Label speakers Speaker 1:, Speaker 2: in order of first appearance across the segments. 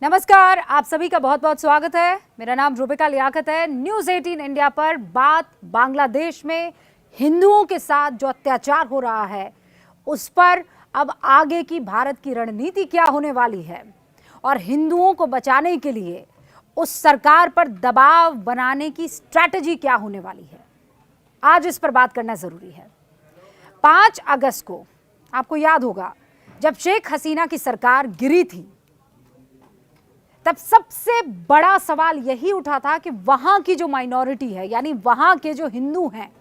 Speaker 1: नमस्कार, आप सभी का बहुत बहुत स्वागत है। मेरा नाम रूबिका लियाकत है। न्यूज़ 18 इंडिया पर बात बांग्लादेश में हिंदुओं के साथ जो अत्याचार हो रहा है उस पर अब आगे की भारत की रणनीति क्या होने वाली है और हिंदुओं को बचाने के लिए उस सरकार पर दबाव बनाने की स्ट्रैटेजी क्या होने वाली है, आज इस पर बात करना जरूरी है। 5 अगस्त को आपको याद होगा जब शेख हसीना की सरकार गिरी थी, तब सबसे बड़ा सवाल यही उठा था कि वहां की जो माइनॉरिटी है, यानी वहां के जो हिंदू हैं,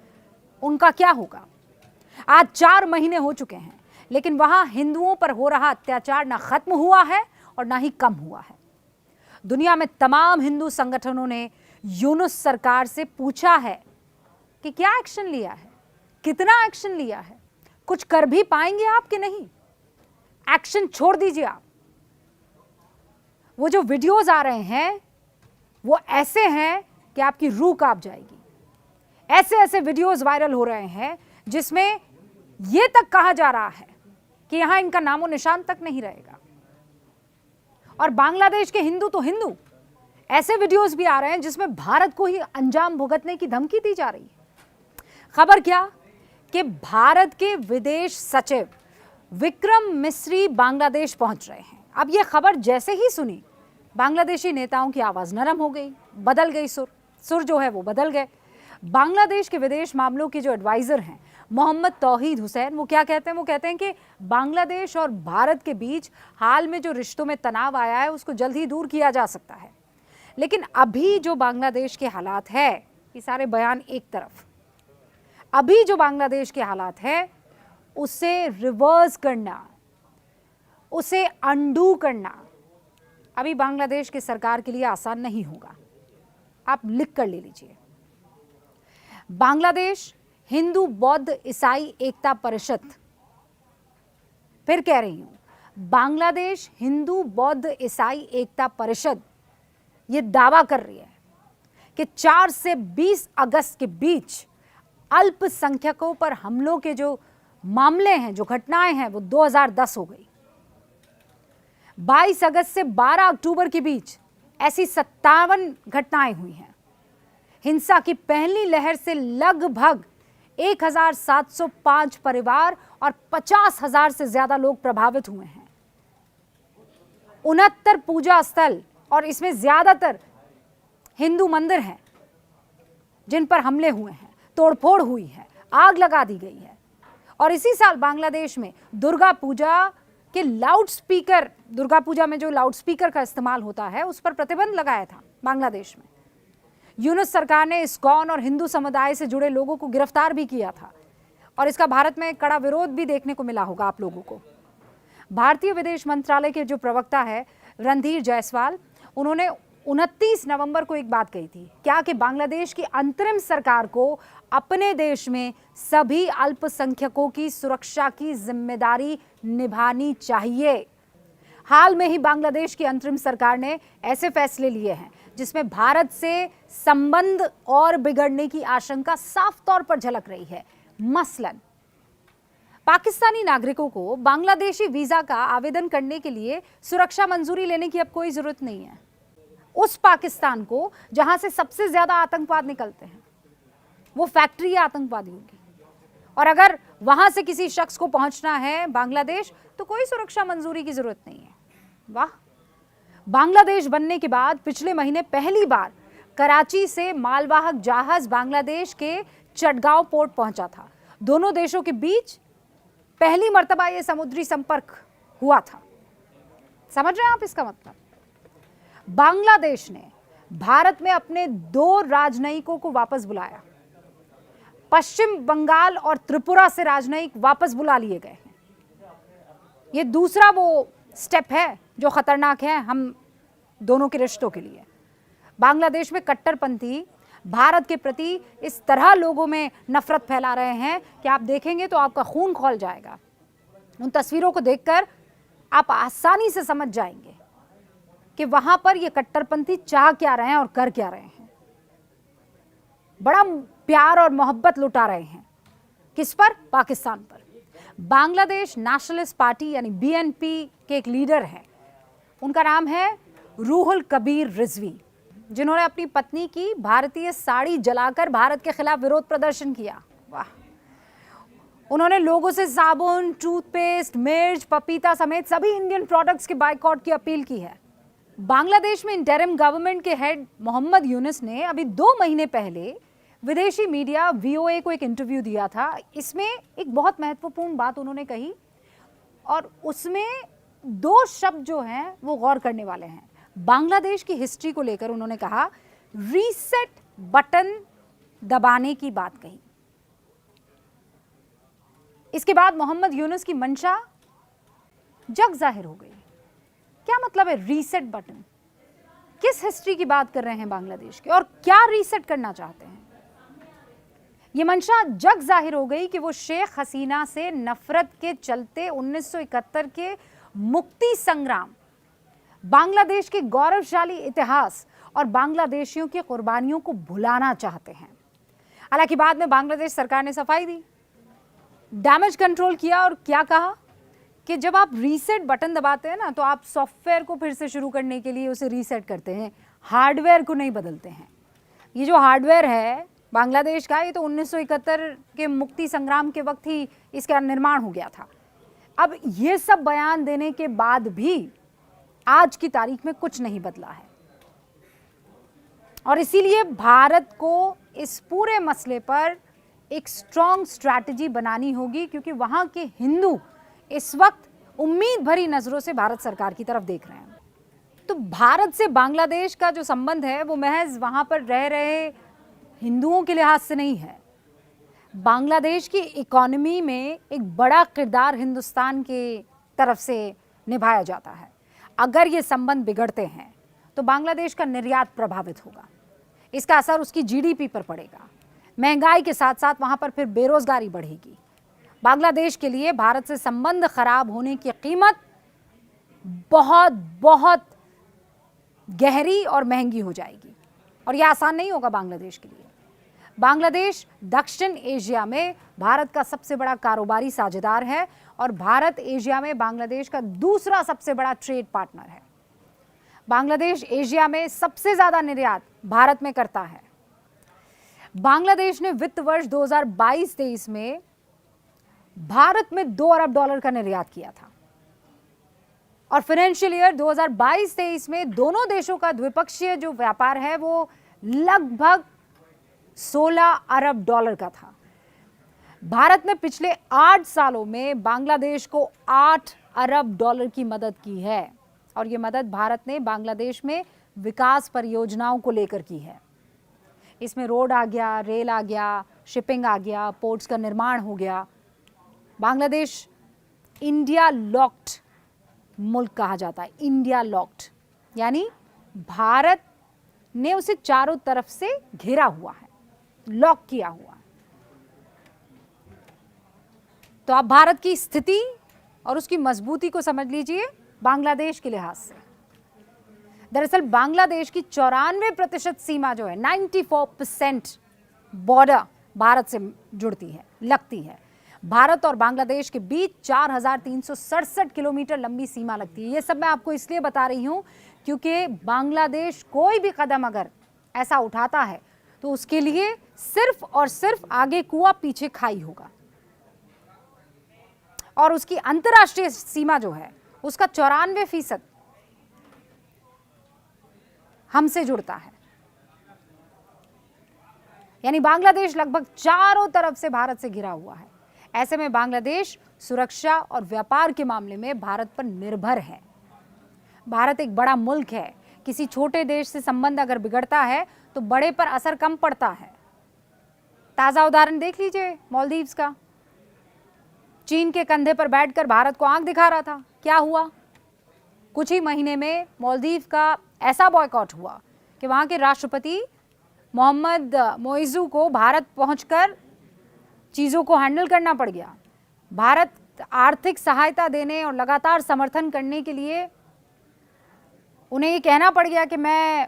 Speaker 1: उनका क्या होगा। आज 4 महीने हो चुके हैं, लेकिन वहां हिंदुओं पर हो रहा अत्याचार ना खत्म हुआ है और ना ही कम हुआ है। दुनिया में तमाम हिंदू संगठनों ने यूनुस सरकार से पूछा है कि क्या एक्शन लिया है, कितना एक्शन लिया है, कुछ कर भी पाएंगे आप कि नहीं। एक्शन छोड़ दीजिए आप, वो जो वीडियोस आ रहे हैं वो ऐसे हैं कि आपकी रूह कांप जाएगी। ऐसे ऐसे वीडियोस वायरल हो रहे हैं जिसमें यह तक कहा जा रहा है कि यहां इनका नामो निशान तक नहीं रहेगा। और बांग्लादेश के हिंदू तो हिंदू, ऐसे वीडियोस भी आ रहे हैं जिसमें भारत को ही अंजाम भुगतने की धमकी दी जा रही है। खबर क्या कि भारत के विदेश सचिव विक्रम मिस्री बांग्लादेश पहुंच रहे हैं। अब यह खबर जैसे ही सुनी, बांग्लादेशी नेताओं की आवाज नरम हो गई, बदल गई, सुर जो है वो बदल गए। बांग्लादेश के विदेश मामलों के जो एडवाइजर हैं मोहम्मद तौहीद हुसैन, वो क्या कहते हैं, वो कहते हैं कि बांग्लादेश और भारत के बीच हाल में जो रिश्तों में तनाव आया है उसको जल्द ही दूर किया जा सकता है। लेकिन अभी जो बांग्लादेश के हालात है, ये सारे बयान एक तरफ, अभी जो बांग्लादेश के हालात है उसे रिवर्स करना, उसे अंडू करना अभी बांग्लादेश की सरकार के लिए आसान नहीं होगा। आप लिख कर ले लीजिए। बांग्लादेश हिंदू बौद्ध ईसाई एकता परिषद, फिर कह रही हूं, बांग्लादेश हिंदू बौद्ध ईसाई एकता परिषद यह दावा कर रही है कि 4 से 20 अगस्त के बीच अल्पसंख्यकों पर हमलों के जो मामले हैं, जो घटनाएं हैं, वो 2010 हो गई। 22 अगस्त से 12 अक्टूबर के बीच ऐसी 57 घटनाएं हुई हैं। हिंसा की पहली लहर से लगभग 1705 परिवार और 50,000 से ज्यादा लोग प्रभावित हुए हैं। 69 पूजा स्थल और इसमें ज्यादातर हिंदू मंदिर हैं जिन पर हमले हुए हैं, तोड़फोड़ हुई है, आग लगा दी गई है। और इसी साल बांग्लादेश में दुर्गा पूजा के लाउड स्पीकर, दुर्गा पूजा में जो लाउड स्पीकर का इस्तेमाल होता है उस पर प्रतिबंध लगाया था बांग्लादेश में। यूनुस सरकार ने इस्कॉन और हिंदू समुदाय से जुड़े लोगों को गिरफ्तार भी किया था और इसका भारत में कड़ा विरोध भी देखने को मिला होगा आप लोगों को। भारतीय विदेश मंत्रालय के जो प्रवक्ता है रणधीर जायसवाल, उन्होंने 29 नवंबर को एक बात कही थी, क्या कि बांग्लादेश की अंतरिम सरकार को अपने देश में सभी अल्पसंख्यकों की सुरक्षा की जिम्मेदारी निभानी चाहिए। हाल में ही बांग्लादेश की अंतरिम सरकार ने ऐसे फैसले लिए हैं जिसमें भारत से संबंध और बिगड़ने की आशंका साफ तौर पर झलक रही है। मसलन पाकिस्तानी नागरिकों को बांग्लादेशी वीजा का आवेदन करने के लिए सुरक्षा मंजूरी लेने की अब कोई जरूरत नहीं है। उस पाकिस्तान को जहां से सबसे ज्यादा आतंकवाद निकलते हैं, वो फैक्ट्री है आतंकवादियों की, और अगर वहां से किसी शख्स को पहुंचना है बांग्लादेश तो कोई सुरक्षा मंजूरी की जरूरत नहीं है। वाह! बांग्लादेश बनने के बाद पिछले महीने पहली बार कराची से मालवाहक जहाज बांग्लादेश के चटगांव पोर्ट पहुंचा था। दोनों देशों के बीच पहली मर्तबा यह समुद्री संपर्क हुआ था। समझ रहे हैं आप इसका मतलब? बांग्लादेश ने भारत में अपने 2 राजनयिकों को वापस बुलाया। पश्चिम बंगाल और त्रिपुरा से राजनयिक वापस बुला लिए गए हैं। यह दूसरा वो स्टेप है जो खतरनाक है हम दोनों के रिश्तों के लिए। बांग्लादेश में कट्टरपंथी भारत के प्रति इस तरह लोगों में नफरत फैला रहे हैं कि आप देखेंगे तो आपका खून खौल जाएगा। उन तस्वीरों को देखकर आप आसानी से समझ जाएंगे कि वहां पर ये कट्टरपंथी चाह क्या रहे हैं और कर क्या रहे हैं। बड़ा प्यार और मोहब्बत लुटा रहे हैं। किस पर? पाकिस्तान पर। बांग्लादेश नेशनलिस्ट पार्टी यानी बीएनपी के एक लीडर हैं, उनका नाम है रूहुल कबीर रिजवी, जिन्होंने अपनी पत्नी की भारतीय साड़ी जलाकर भारत के खिलाफ विरोध प्रदर्शन किया। वाह! उन्होंने लोगों से साबुन, टूथपेस्ट, मिर्च, पपीता समेत सभी इंडियन प्रोडक्ट्स के बायकॉट की अपील की है। बांग्लादेश में इंटरिम गवर्नमेंट के हेड मोहम्मद यूनुस ने अभी 2 महीने पहले विदेशी मीडिया VOA को एक इंटरव्यू दिया था। इसमें एक बहुत महत्वपूर्ण बात उन्होंने कही और उसमें 2 शब्द जो हैं वो गौर करने वाले हैं। बांग्लादेश की हिस्ट्री को लेकर उन्होंने कहा, रीसेट बटन दबाने की बात कही। इसके बाद मोहम्मद यूनुस की मंशा जग जाहिर हो गई। क्या मतलब है रीसेट बटन? किस हिस्ट्री की बात कर रहे हैं बांग्लादेश की और क्या रीसेट करना चाहते हैं? ये मंशा जग जाहिर हो गई कि वो शेख हसीना से नफरत के चलते 1971 के मुक्ति संग्राम, बांग्लादेश के गौरवशाली इतिहास और बांग्लादेशियों की कुर्बानियों को भुलाना चाहते हैं। हालांकि बाद में बांग्लादेश सरकार ने सफाई दी, डैमेज कंट्रोल किया और क्या कहा कि जब आप रीसेट बटन दबाते हैं ना तो आप सॉफ्टवेयर को फिर से शुरू करने के लिए उसे रीसेट करते हैं, हार्डवेयर को नहीं बदलते हैं। ये जो हार्डवेयर है बांग्लादेश का, ये तो 1971 के मुक्ति संग्राम के वक्त ही इसका निर्माण हो गया था। अब ये सब बयान देने के बाद भी आज की तारीख में कुछ नहीं बदला है और इसीलिए भारत को इस पूरे मसले पर एक स्ट्रॉन्ग स्ट्रैटेजी बनानी होगी, क्योंकि वहां के हिंदू इस वक्त उम्मीद भरी नजरों से भारत सरकार की तरफ देख रहे हैं। तो भारत से बांग्लादेश का जो संबंध है वो महज वहां पर रह रहे हिंदुओं के लिहाज से नहीं है। बांग्लादेश की इकोनॉमी में एक बड़ा किरदार हिंदुस्तान के तरफ से निभाया जाता है। अगर ये संबंध बिगड़ते हैं तो बांग्लादेश का निर्यात प्रभावित होगा, इसका असर उसकी GDP पर पड़ेगा, महंगाई के साथ साथ वहां पर फिर बेरोजगारी बढ़ेगी। बांग्लादेश के लिए भारत से संबंध खराब होने की कीमत बहुत बहुत गहरी और महंगी हो जाएगी और यह आसान नहीं होगा बांग्लादेश के लिए। बांग्लादेश दक्षिण एशिया में भारत का सबसे बड़ा कारोबारी साझेदार है और भारत एशिया में बांग्लादेश का दूसरा सबसे बड़ा ट्रेड पार्टनर है। बांग्लादेश एशिया में सबसे ज्यादा निर्यात भारत में करता है। बांग्लादेश ने वित्त वर्ष 2022-23 में भारत में $2 अरब का निर्यात किया था और फाइनेंशियल ईयर 2022-23 में दोनों देशों का द्विपक्षीय जो व्यापार है वो लगभग $16 अरब का था। भारत ने पिछले 8 सालों में बांग्लादेश को $8 अरब की मदद की है और ये मदद भारत ने बांग्लादेश में विकास परियोजनाओं को लेकर की है। इसमें रोड आ गया, रेल आ गया, शिपिंग आ गया, पोर्ट्स का निर्माण हो गया। बांग्लादेश इंडिया लॉक्ड मुल्क कहा जाता है। इंडिया लॉक्ड यानी भारत ने उसे चारों तरफ से घेरा हुआ है, लॉक किया हुआ है। तो आप भारत की स्थिति और उसकी मजबूती को समझ लीजिए बांग्लादेश के लिहाज से। दरअसल बांग्लादेश की 94% सीमा जो है, 94% बॉर्डर भारत से जुड़ती है, लगती है। भारत और बांग्लादेश के बीच 4367 किलोमीटर लंबी सीमा लगती है। ये सब मैं आपको इसलिए बता रही हूं क्योंकि बांग्लादेश कोई भी कदम अगर ऐसा उठाता है तो उसके लिए सिर्फ और सिर्फ आगे कुआं पीछे खाई होगा और उसकी अंतर्राष्ट्रीय सीमा जो है उसका 94% हमसे जुड़ता है। यानी बांग्लादेश लगभग चारों तरफ से भारत से घिरा हुआ है। ऐसे में बांग्लादेश सुरक्षा और व्यापार के मामले में भारत पर निर्भर है। भारत एक बड़ा मुल्क है, किसी छोटे देश से संबंध अगर बिगड़ता है तो बड़े पर असर कम पड़ता है। ताजा उदाहरण देख लीजिए मालदीव्स का। चीन के कंधे पर बैठकर भारत को आंख दिखा रहा था, क्या हुआ? कुछ ही महीने में मालदीव का ऐसा बॉयकॉट हुआ कि वहां के राष्ट्रपति मोहम्मद मोइजू को भारत पहुंचकर चीज़ों को हैंडल करना पड़ गया। भारत आर्थिक सहायता देने और लगातार समर्थन करने के लिए उन्हें ये कहना पड़ गया कि मैं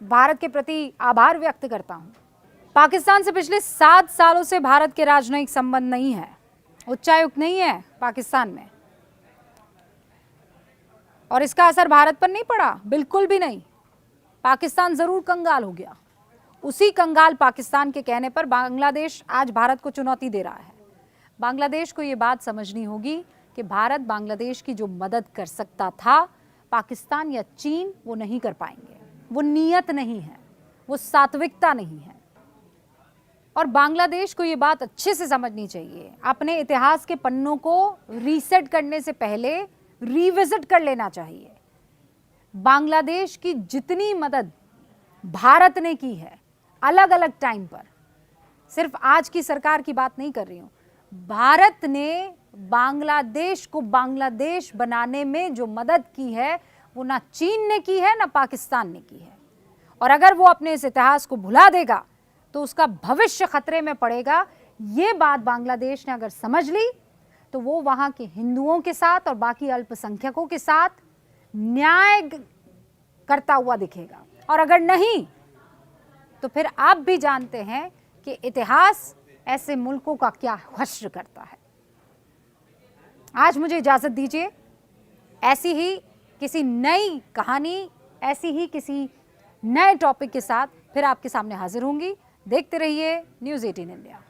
Speaker 1: भारत के प्रति आभार व्यक्त करता हूं। पाकिस्तान से पिछले 7 सालों से भारत के राजनयिक संबंध नहीं है, उच्चायुक्त नहीं है पाकिस्तान में और इसका असर भारत पर नहीं पड़ा, बिल्कुल भी नहीं। पाकिस्तान जरूर कंगाल हो गया। उसी कंगाल पाकिस्तान के कहने पर बांग्लादेश आज भारत को चुनौती दे रहा है। बांग्लादेश को ये बात समझनी होगी कि भारत बांग्लादेश की जो मदद कर सकता था, पाकिस्तान या चीन वो नहीं कर पाएंगे। वो नीयत नहीं है, वो सात्विकता नहीं है। और बांग्लादेश को ये बात अच्छे से समझनी चाहिए, अपने इतिहास के पन्नों को रीसेट करने से पहले रिविजिट कर लेना चाहिए। बांग्लादेश की जितनी मदद भारत ने की है अलग अलग टाइम पर, सिर्फ आज की सरकार की बात नहीं कर रही हूं, भारत ने बांग्लादेश को बांग्लादेश बनाने में जो मदद की है वो ना चीन ने की है ना पाकिस्तान ने की है। और अगर वो अपने इस इतिहास को भुला देगा तो उसका भविष्य खतरे में पड़ेगा। ये बात बांग्लादेश ने अगर समझ ली तो वो वहां के हिंदुओं के साथ और बाकी अल्पसंख्यकों के साथ न्याय करता हुआ दिखेगा। और अगर नहीं तो फिर आप भी जानते हैं कि इतिहास ऐसे मुल्कों का क्या हश्र करता है। आज मुझे इजाजत दीजिए, ऐसी ही किसी नई कहानी, ऐसी ही किसी नए टॉपिक के साथ फिर आपके सामने हाजिर होंगी। देखते रहिए न्यूज़ 18 इंडिया।